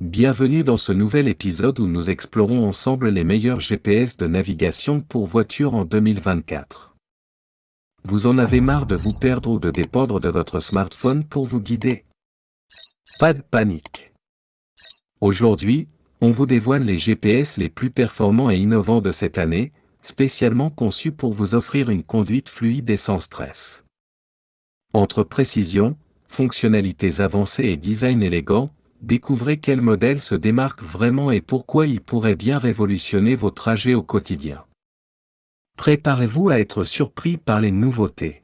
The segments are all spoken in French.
Bienvenue dans ce nouvel épisode où nous explorons ensemble les meilleurs GPS de navigation pour voitures en 2024. Vous en avez marre de vous perdre ou de dépendre de votre smartphone pour vous guider? Pas de panique. Aujourd'hui, on vous dévoile les GPS les plus performants et innovants de cette année, spécialement conçus pour vous offrir une conduite fluide et sans stress. Entre précision, fonctionnalités avancées et design élégant, découvrez quel modèle se démarque vraiment et pourquoi il pourrait bien révolutionner vos trajets au quotidien. Préparez-vous à être surpris par les nouveautés.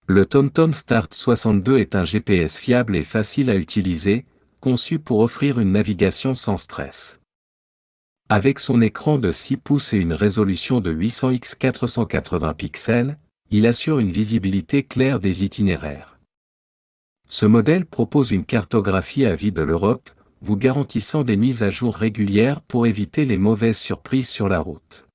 Le TomTom Start 62 est un GPS fiable et facile à utiliser, conçu pour offrir une navigation sans stress. Avec son écran de 6 pouces et une résolution de 800 x 480 pixels, il assure une visibilité claire des itinéraires. Ce modèle propose une cartographie à vie de l'Europe, vous garantissant des mises à jour régulières pour éviter les mauvaises surprises sur la route.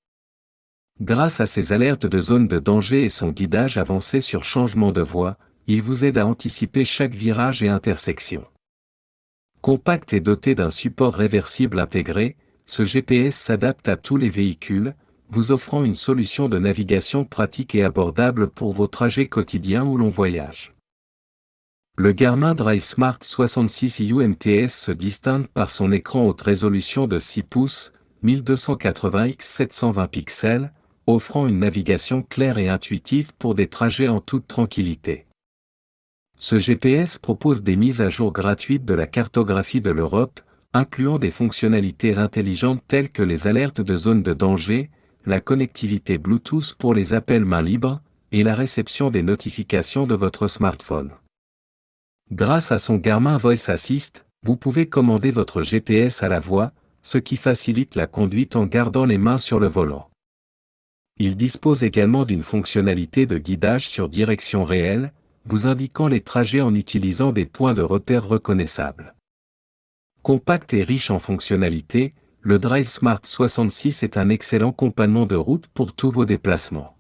Grâce à ses alertes de zone de danger et son guidage avancé sur changement de voie, il vous aide à anticiper chaque virage et intersection. Compact et doté d'un support réversible intégré, ce GPS s'adapte à tous les véhicules, vous offrant une solution de navigation pratique et abordable pour vos trajets quotidiens où l'on voyage. Le Garmin Drive Smart 66 UMTS se distingue par son écran haute résolution de 6 pouces, 1280 x 720 pixels, offrant une navigation claire et intuitive pour des trajets en toute tranquillité. Ce GPS propose des mises à jour gratuites de la cartographie de l'Europe, incluant des fonctionnalités intelligentes telles que les alertes de zone de danger, la connectivité Bluetooth pour les appels main libre, et la réception des notifications de votre smartphone. Grâce à son Garmin Voice Assist, vous pouvez commander votre GPS à la voix, ce qui facilite la conduite en gardant les mains sur le volant. Il dispose également d'une fonctionnalité de guidage sur direction réelle, vous indiquant les trajets en utilisant des points de repère reconnaissables. Compact et riche en fonctionnalités, le Drive Smart 66 est un excellent compagnon de route pour tous vos déplacements.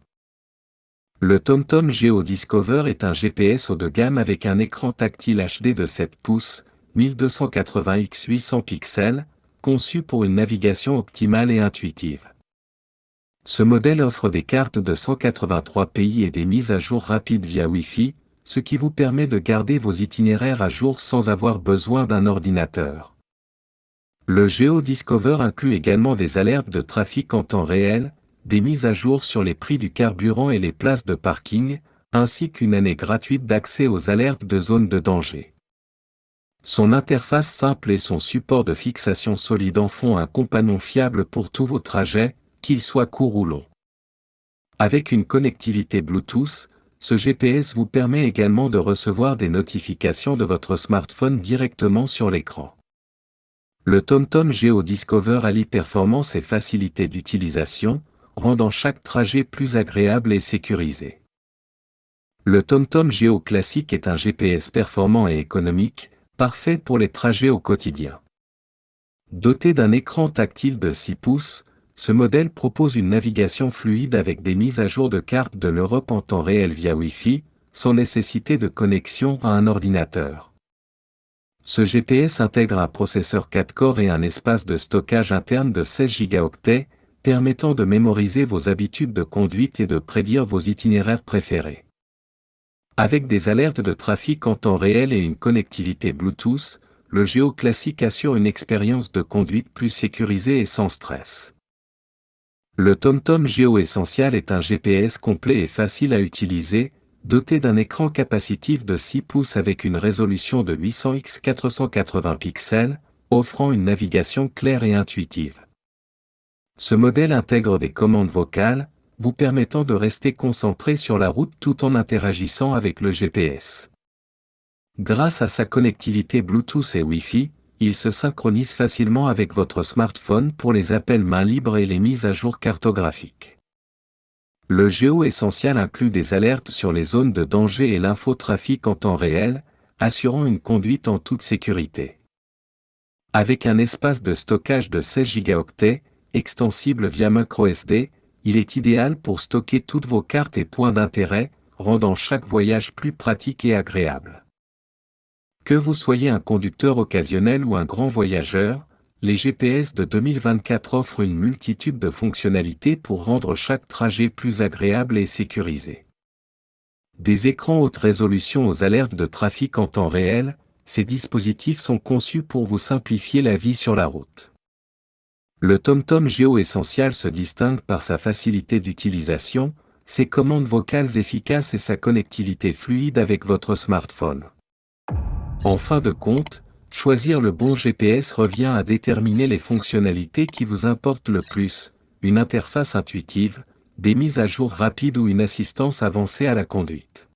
Le TomTom Geo Discover est un GPS haut de gamme avec un écran tactile HD de 7 pouces, 1280 x 800 pixels, conçu pour une navigation optimale et intuitive. Ce modèle offre des cartes de 183 pays et des mises à jour rapides via Wi-Fi, ce qui vous permet de garder vos itinéraires à jour sans avoir besoin d'un ordinateur. Le Geo Discover inclut également des alertes de trafic en temps réel, des mises à jour sur les prix du carburant et les places de parking, ainsi qu'une année gratuite d'accès aux alertes de zone de danger. Son interface simple et son support de fixation solide en font un compagnon fiable pour tous vos trajets, qu'ils soient courts ou longs. Avec une connectivité Bluetooth, ce GPS vous permet également de recevoir des notifications de votre smartphone directement sur l'écran. Le TomTom Geo Discover allie performance et facilité d'utilisation, rendant chaque trajet plus agréable et sécurisé. Le TomTom Geo Classic est un GPS performant et économique, parfait pour les trajets au quotidien. Doté d'un écran tactile de 6 pouces, ce modèle propose une navigation fluide avec des mises à jour de cartes de l'Europe en temps réel via Wi-Fi, sans nécessité de connexion à un ordinateur. Ce GPS intègre un processeur 4 corps et un espace de stockage interne de 16 Go, permettant de mémoriser vos habitudes de conduite et de prédire vos itinéraires préférés. Avec des alertes de trafic en temps réel et une connectivité Bluetooth, le Geo Classic assure une expérience de conduite plus sécurisée et sans stress. Le TomTom Geo Essential est un GPS complet et facile à utiliser, doté d'un écran capacitif de 6 pouces avec une résolution de 800 x 480 pixels, offrant une navigation claire et intuitive. Ce modèle intègre des commandes vocales, vous permettant de rester concentré sur la route tout en interagissant avec le GPS. Grâce à sa connectivité Bluetooth et Wi-Fi, il se synchronise facilement avec votre smartphone pour les appels main libre et les mises à jour cartographiques. Le Geo Essential inclut des alertes sur les zones de danger et l'infotrafic en temps réel, assurant une conduite en toute sécurité. Avec un espace de stockage de 16 Go, extensible via microSD, il est idéal pour stocker toutes vos cartes et points d'intérêt, rendant chaque voyage plus pratique et agréable. Que vous soyez un conducteur occasionnel ou un grand voyageur, les GPS de 2024 offrent une multitude de fonctionnalités pour rendre chaque trajet plus agréable et sécurisé. Des écrans haute résolution aux alertes de trafic en temps réel, ces dispositifs sont conçus pour vous simplifier la vie sur la route. Le TomTom Géo Essential se distingue par sa facilité d'utilisation, ses commandes vocales efficaces et sa connectivité fluide avec votre smartphone. En fin de compte, choisir le bon GPS revient à déterminer les fonctionnalités qui vous importent le plus, une interface intuitive, des mises à jour rapides ou une assistance avancée à la conduite.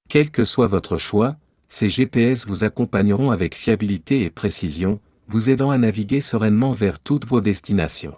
Quel que soit votre choix, ces GPS vous accompagneront avec fiabilité et précision, vous aidant à naviguer sereinement vers toutes vos destinations.